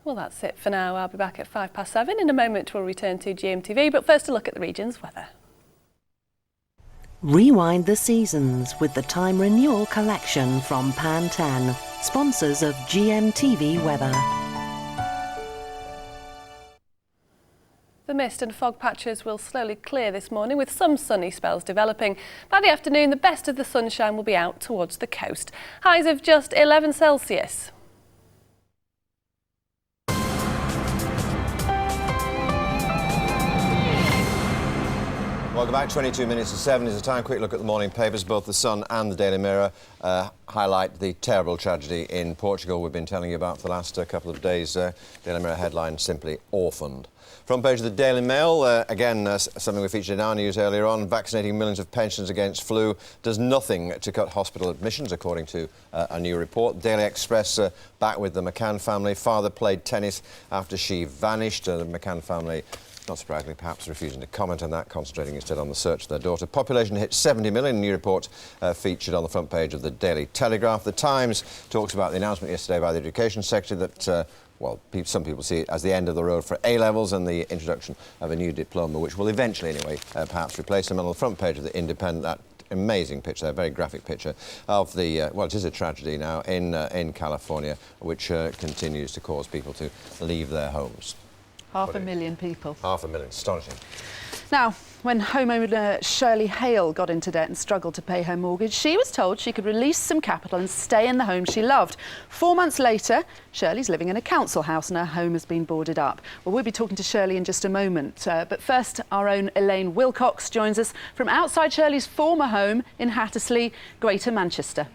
Well, that's it for now. I'll be back at 7:05. In a moment, we'll return to GMTV, but first a look at the region's weather. Rewind the seasons with the Time Renewal Collection from Pantene, sponsors of GMTV Weather. The mist and fog patches will slowly clear this morning with some sunny spells developing. By the afternoon, the best of the sunshine will be out towards the coast. Highs of just 11 Celsius. Welcome back. 22 minutes to 7 is the time. Quick look at the morning papers. Both the Sun and the Daily Mirror highlight the terrible tragedy in Portugal we've been telling you about for the last couple of days. Daily Mirror headline, simply orphaned. Front page of the Daily Mail, again, something we featured in our news earlier on, vaccinating millions of pensioners against flu does nothing to cut hospital admissions, according to a new report. Daily Express, back with the McCann family. Father played tennis after she vanished. The McCann family, not surprisingly, perhaps refusing to comment on that, concentrating instead on the search of their daughter. Population hit 70 million. New report featured on the front page of the Daily Telegraph. The Times talks about the announcement yesterday by the Education Secretary that well, some people see it as the end of the road for A-levels and the introduction of a new diploma, which will eventually, anyway, perhaps replace them. On the front page of the Independent, that amazing picture, a very graphic picture of the, well, it is a tragedy now in California, which continues to cause people to leave their homes. 500,000 people. 500,000, astonishing. Now, When homeowner Shirley Hale got into debt and struggled to pay her mortgage, she was told she could release some capital and stay in the home she loved. 4 months later, Shirley's living in a council house and her home has been boarded up. Well, we'll be talking to Shirley in just a moment. But first, our own Elaine Wilcox joins us from outside Shirley's former home in Hattersley, Greater Manchester.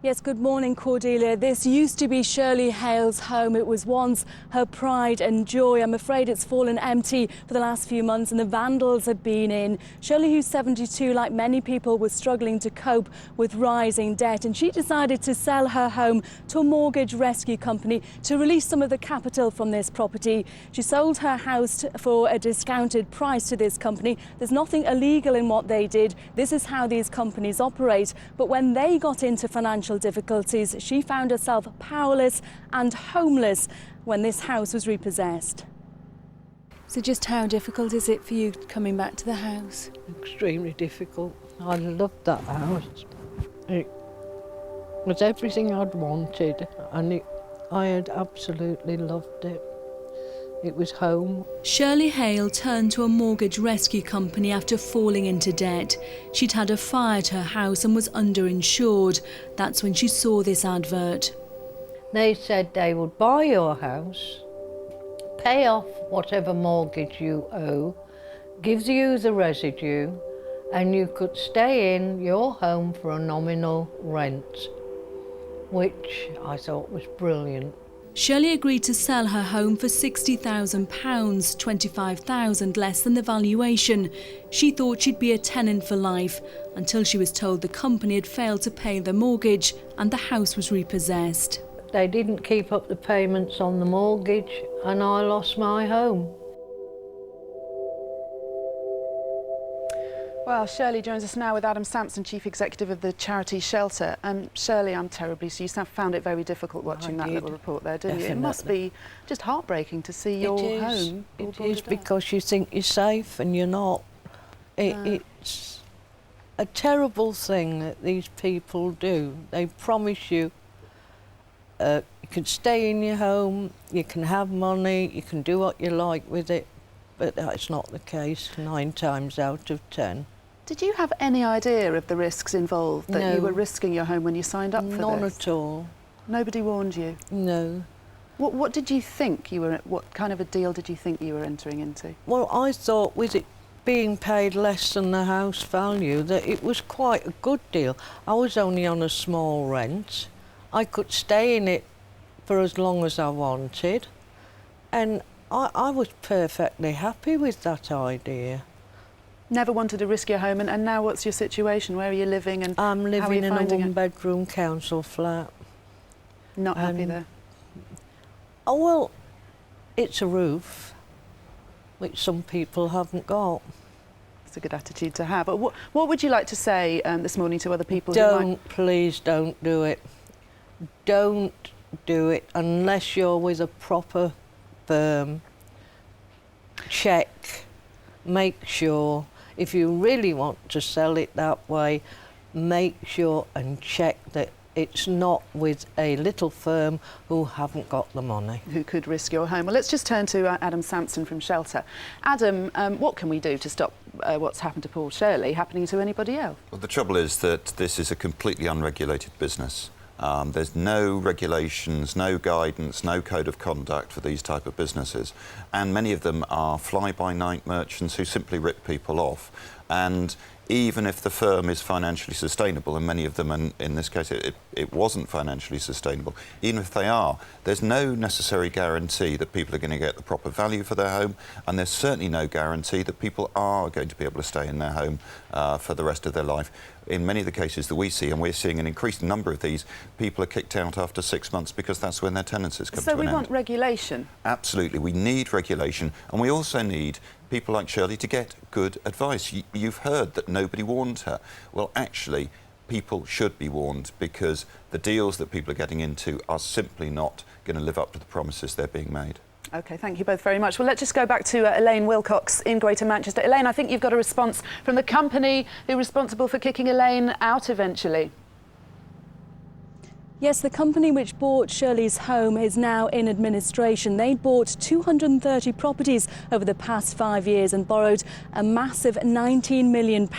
Yes, good morning, Cordelia. This used to be Shirley Hale's home. It was once her pride and joy. I'm afraid it's fallen empty for the last few months and the vandals have been in. Shirley, who's 72, like many people, was struggling to cope with rising debt, and she decided to sell her home to a mortgage rescue company to release some of the capital from this property. She sold her house for a discounted price to this company. There's nothing illegal in what they did. This is how these companies operate. But when they got into financial difficulties, she found herself powerless and homeless when this house was repossessed. So just how difficult is it for you coming back to the house? Extremely difficult. I loved that house. It was everything I'd wanted, and I had absolutely loved it. It was home. Shirley Hale turned to a mortgage rescue company after falling into debt. She'd had a fire at her house and was underinsured. That's when she saw this advert. They said they would buy your house, pay off whatever mortgage you owe, gives you the residue, and you could stay in your home for a nominal rent, which I thought was brilliant. Shirley agreed to sell her home for £60,000, £25,000 less than the valuation. She thought she'd be a tenant for life until she was told the company had failed to pay the mortgage and the house was repossessed. They didn't keep up the payments on the mortgage and I lost my home. Well, Shirley joins us now with Adam Sampson, Chief Executive of the charity Shelter. Shirley, I'm terribly so you found it very difficult watching that little report there, didn't you? It must be just heartbreaking to see your home. It is, because you think you're safe and you're not. It's a terrible thing that these people do. They promise you you can stay in your home, you can have money, you can do what you like with it, but that's not the case 9 times out of 10. Did you have any idea of the risks involved, that you were risking your home when you signed up for this? None at all. Nobody warned you? No. What did you think you were, what kind of a deal did you think you were entering into? Well, I thought with it being paid less than the house value that it was quite a good deal. I was only on a small rent. I could stay in it for as long as I wanted, and I was perfectly happy with that idea. Never wanted to risk your home, and now what's your situation? Where are you living, and I'm living how are you in a finding it? one-bedroom council flat. Not happy there? Oh, well, it's a roof, which some people haven't got. It's a good attitude to have. But what would you like to say this morning to other people? Please don't do it. Don't do it unless you're with a proper firm. Check, make sure. If you really want to sell it that way, make sure and check that it's not with a little firm who haven't got the money. Who could risk your home. Well, let's just turn to Adam Sampson from Shelter. Adam, what can we do to stop what's happened to poor Shirley happening to anybody else? Well, the trouble is that this is a completely unregulated business. There's no regulations, no guidance, no code of conduct for these type of businesses, and many of them are fly-by-night merchants who simply rip people off. And even if the firm is financially sustainable, and many of them, and in this case it wasn't financially sustainable, even if they are, there's no necessary guarantee that people are going to get the proper value for their home, and there's certainly no guarantee that people are going to be able to stay in their home for the rest of their life. In many of the cases that we see, and we're seeing an increasing number of these, people are kicked out after 6 months because that's when their tenancies come to an end. So we want regulation? Absolutely, we need regulation, and we also need people like Shirley to get good advice. You've heard that nobody warned her. Well, actually, people should be warned, because the deals that people are getting into are simply not going to live up to the promises they're being made. OK, thank you both very much. Well, let's just go back to Elaine Wilcox in Greater Manchester. Elaine, I think you've got a response from the company who are responsible for kicking Elaine out eventually. Yes, the company which bought Shirley's home is now in administration. They bought 230 properties over the past 5 years and borrowed a massive £19 million.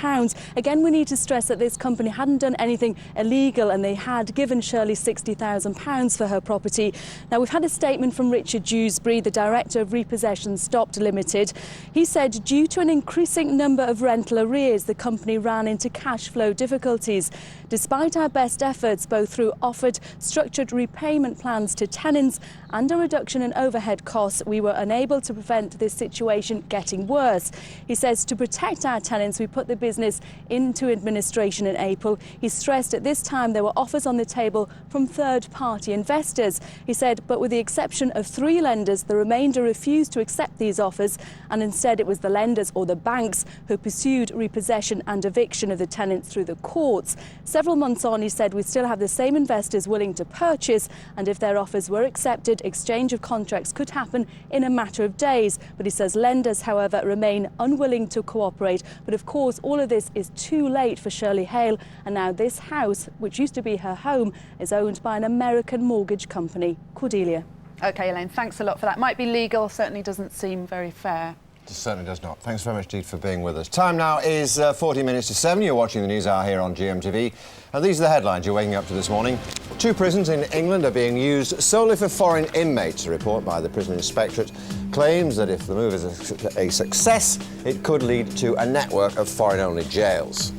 Again, we need to stress that this company hadn't done anything illegal and they had given Shirley £60,000 for her property. Now, we've had a statement from Richard Dewsbury, the director of Repossession Stopped Limited. He said due to an increasing number of rental arrears, the company ran into cash flow difficulties. Despite our best efforts, both through offered structured repayment plans to tenants and a reduction in overhead costs, we were unable to prevent this situation getting worse. He says to protect our tenants, we put the business into administration in April. He stressed at this time there were offers on the table from third-party investors. He said, but with the exception of 3 lenders, the remainder refused to accept these offers, and instead it was the lenders or the banks who pursued repossession and eviction of the tenants through the courts. Several months on, he said, we still have the same investors willing to purchase, and if their offers were accepted, exchange of contracts could happen in a matter of days. But he says lenders, however, remain unwilling to cooperate. But of course, all of this is too late for Shirley Hale, and now this house, which used to be her home, is owned by an American mortgage company. Cordelia. OK, Elaine, thanks a lot for that. Might be legal, certainly doesn't seem very fair. It certainly does not. Thanks very much indeed for being with us. Time now is 40 minutes to 7. You're watching the News Hour here on GMTV. And these are the headlines you're waking up to this morning. 2 prisons in England are being used solely for foreign inmates. A report by the Prison Inspectorate claims that if the move is a success, it could lead to a network of foreign-only jails.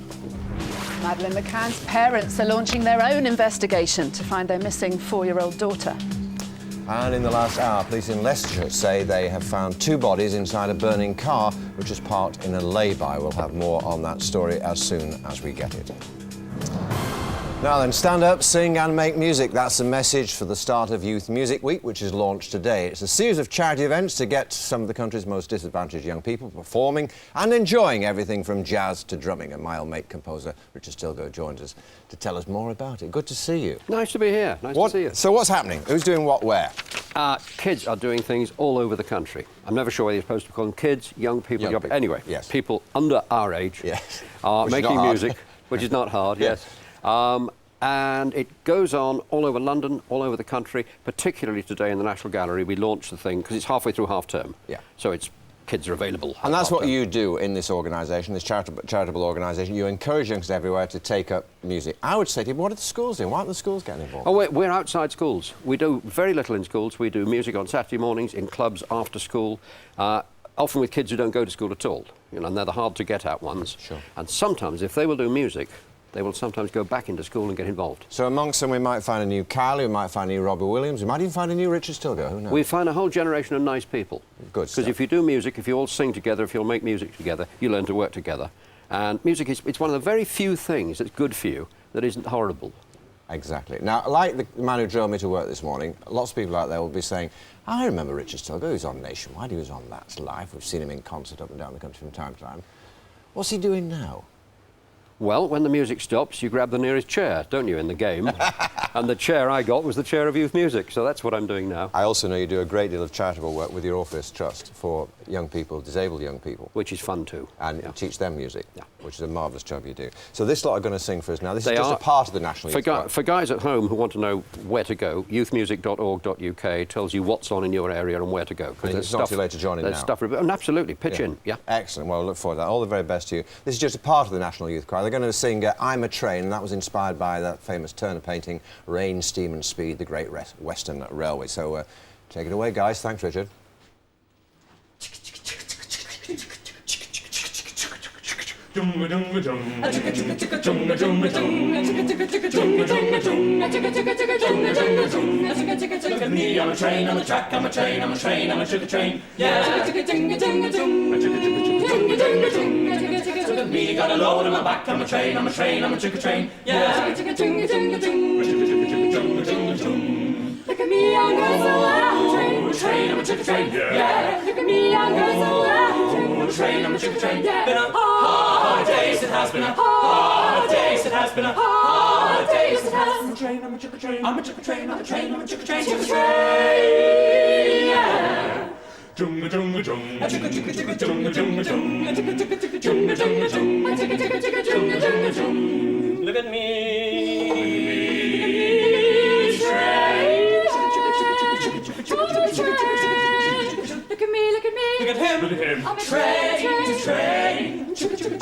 Madeleine McCann's parents are launching their own investigation to find their missing 4-year-old daughter. And in the last hour, police in Leicestershire say they have found 2 bodies inside a burning car which was parked in a lay-by. We'll have more on that story as soon as we get it. Now then, stand up, sing and make music. That's the message for the start of Youth Music Week, which is launched today. It's a series of charity events to get some of the country's most disadvantaged young people performing and enjoying everything from jazz to drumming. And my old mate composer Richard Stilgoe joins us to tell us more about it. Good to see you. Nice to be here. Nice to see you. So what's happening? Who's doing what where? Kids are doing things all over the country. I'm never sure whether you're supposed to call them kids, young people. Anyway, yes. People under our age are making music, which is not hard, yes. And it goes on all over London, all over the country, particularly today in the National Gallery. We launched the thing because it's halfway through half term. Yeah. So it's kids are available. And that's what you do in this organisation, this charitable organisation. You encourage youngsters everywhere to take up music. I would say to you, what are the schools doing? Why aren't the schools getting involved? Oh, we're outside schools. We do very little in schools. We do music on Saturday mornings, in clubs, after school, often with kids who don't go to school at all. You know, and they're the hard-to-get-at ones. Sure. And sometimes, if they will do music, they will sometimes go back into school and get involved. So amongst them we might find a new Kylie, we might find a new Robbie Williams, we might even find a new Richard Stilgoe, who knows? We find a whole generation of nice people. Good stuff. Because if you do music, if you all sing together, if you'll make music together, you learn to work together. And music it's one of the very few things that's good for you that isn't horrible. Exactly. Now, like the man who drove me to work this morning, lots of people out there will be saying, I remember Richard Stilgoe, he was on Nationwide, he was on That's Live, we've seen him in concert up and down the country from time to time. What's he doing now? Well, when the music stops, you grab the nearest chair, don't you, in the game? And the chair I got was the chair of youth music, so that's what I'm doing now. I also know you do a great deal of charitable work with your Orpheus Trust for young people, disabled young people. Which is fun too. And teach them music, which is a marvellous job you do. So this lot are going to sing for us now. This is just a part of the National Youth Choir. For guys at home who want to know where to go, youthmusic.org.uk tells you what's on in your area and where to go. And it's not too late to join in now. Absolutely, pitch in, yeah. Excellent, well, I look forward to that. All the very best to you. This is just a part of the National Youth Choir. They're going to sing I'm a Train, and that was inspired by that famous Turner painting, Rain, Steam and Speed, the Great Western Railway. So take it away, guys. Thanks, Richard. Look at me, I'm a train, I'm a track, I'm a train, I'm a train, I'm a sugar train. Yeah. Look at me, got a load on my back, I'm a train, I'm a train, I'm a sugar train. Yeah. Look at me, I'm a train, I'm a sugar train. Yeah. Look at me, I'm a train, I'm a sugar train. Yeah. Been a hard days, it has been a hard days, it has been a hard days, it has. I'm a train, I'm a sugar train, I'm a sugar train, I'm a train, I'm a sugar train, sugar train. Yeah. Junga junga junga, junga junga junga, junga junga junga, junga junga junga, junga junga junga. Look at me. train. I'm a train to train. I'm a train.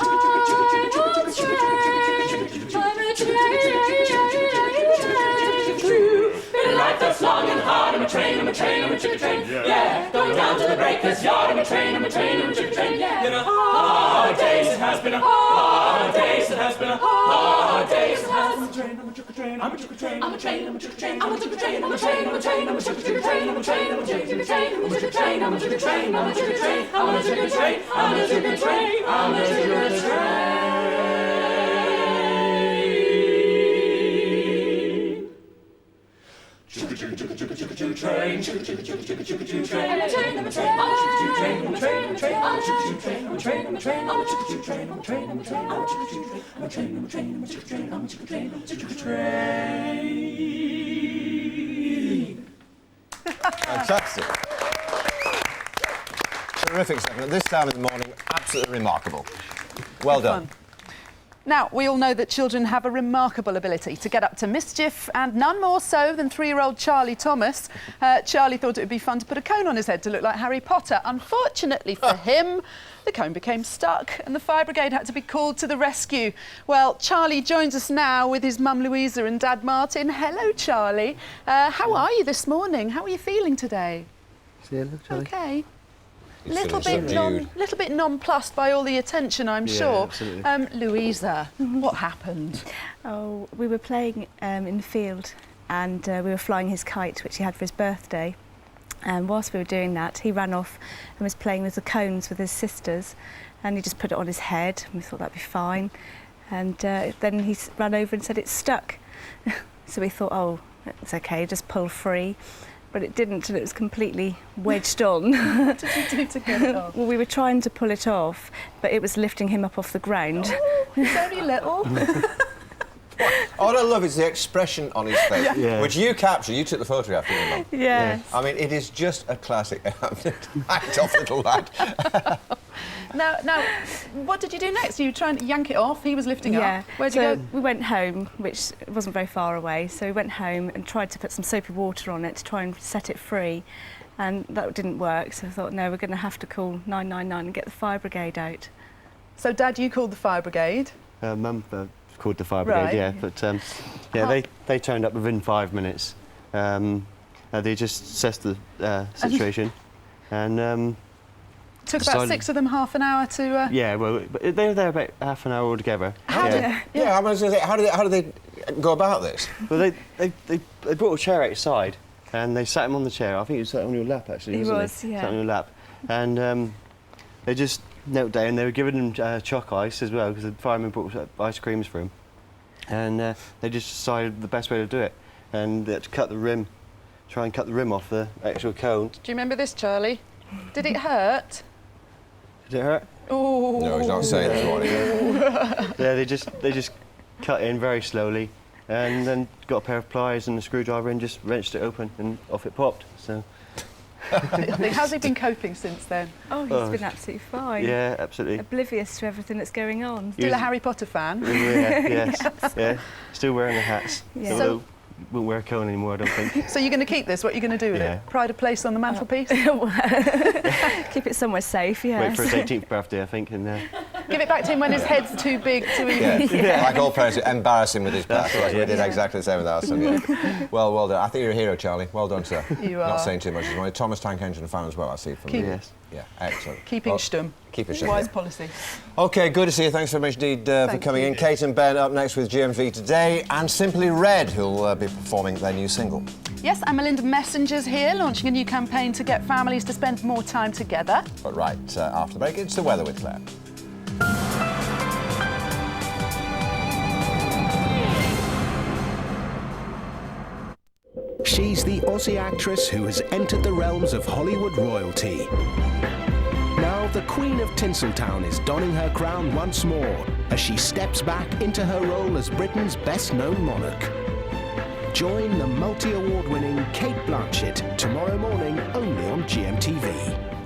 Life that's long and hard. I'm a train, I'm a train, I'm a chicken train. Yeah, going down to the breaker's yard. I'm a train, I'm a train, I'm a chicken train. Yeah, been a hard days. It has been a hard days. It has been a hard days. It has. I'm a train, I'm a chicken train. I'm a chicken train. I'm a train, I'm a chicken train. I'm a chicken train. I'm a train, I'm a train. I'm a chicken train. I'm a train, I'm a chicken train. I'm a chicken train. I'm a chicken train. I'm a chicken train. I'm a chicken train. I'm a chicken train. I'm a chicken train. Train, train, train, train, train, I'm a train, I'm a train, I'm a train, I'm a train, I'm a train, I'm a train, I'm a train, I'm a train, I'm a train, I'm a train, I'm a train, I'm a train, I'm a train, I'm a train, I'm a train, I'm a train. Fantastic. Terrific segment. At this time of the morning, absolutely remarkable. Well done. Now, we all know that children have a remarkable ability to get up to mischief, and none more so than 3-year-old Charlie Thomas. Charlie thought it would be fun to put a cone on his head to look like Harry Potter. Unfortunately for him, the cone became stuck and the fire brigade had to be called to the rescue. Well, Charlie joins us now with his mum Louisa and dad Martin. Hello, Charlie. How are you this morning? How are you feeling today? Okay. Little bit nonplussed by all the attention, I'm sure. Absolutely. Louisa, what happened? Oh, we were playing in the field and we were flying his kite, which he had for his birthday. And whilst we were doing that, he ran off and was playing with the cones with his sisters, and he just put it on his head, and we thought that'd be fine. And then he ran over and said it's stuck. So we thought, oh, it's okay, just pull free. But it didn't, and it was completely wedged on. What did you do to get it off? Well, we were trying to pull it off, but it was lifting him up off the ground. Oh, he's very little. What I love is the expression on his face, which you captured. You took the photograph, didn't you, Mum? Yes. I mean, it is just a classic. Act off, little lad. Now, what did you do next? You were trying to yank it off. He was lifting up. Where'd you go? We went home, which wasn't very far away. So we went home and tried to put some soapy water on it to try and set it free. And that didn't work. So I thought, no, we're going to have to call 999 and get the fire brigade out. So, Dad, you called the fire brigade? Mum called the fire brigade, yeah. But, they turned up within 5 minutes. They just assessed the situation. And... took about 6 of them half an hour to... Yeah, well, they were there about half an hour altogether. I was going to say, how did they go about this? Well, they brought a chair outside and they sat him on the chair. I think he was sat on your lap, actually, wasn't he? Yeah. Sat on your lap. And they just knelt down. They were giving him chalk ice as well, because the firemen brought ice creams for him. And they just decided the best way to do it. And they had to cut the rim, try and cut the rim off the actual cone. Do you remember this, Charlie? Did it hurt? Did it hurt? Oh. No, he's not saying this morning. Yeah, they just cut in very slowly, and then got a pair of pliers and a screwdriver and just wrenched it open, and off it popped. So. How's he been coping since then? Oh, he's been absolutely fine. Yeah, absolutely. Oblivious to everything that's going on. Still a Harry Potter fan? Yes. Yeah. Still wearing the hats. Yeah. So won't wear a cone anymore, I don't think. So you're going to keep this? What are you going to do with it? Pride of place on the mantelpiece? Keep it somewhere safe, yes. Wait for his 18th birthday, I think, and... Give it back to him when his head's too big to even... Like all parents, embarrass him with his past. We did exactly the same with our son. Yeah. Well done. I think you're a hero, Charlie. Well done, sir. You are. Not saying too much this morning. Thomas Tank Engine fan as well, I see from you. Yes. Yeah, excellent. Keeping stum. Keep it stum. Wise policy. OK, good to see you. Thanks very much indeed for coming in. Kate and Ben up next with GMV today, and Simply Red, who'll be performing their new single. Yes, and Melinda Messenger's here, launching a new campaign to get families to spend more time together. But right after the break, it's the weather with Claire. She's the Aussie actress who has entered the realms of Hollywood royalty. Now the Queen of Tinseltown is donning her crown once more as she steps back into her role as Britain's best-known monarch. Join the multi-award-winning Kate Blanchett tomorrow morning only on GMTV.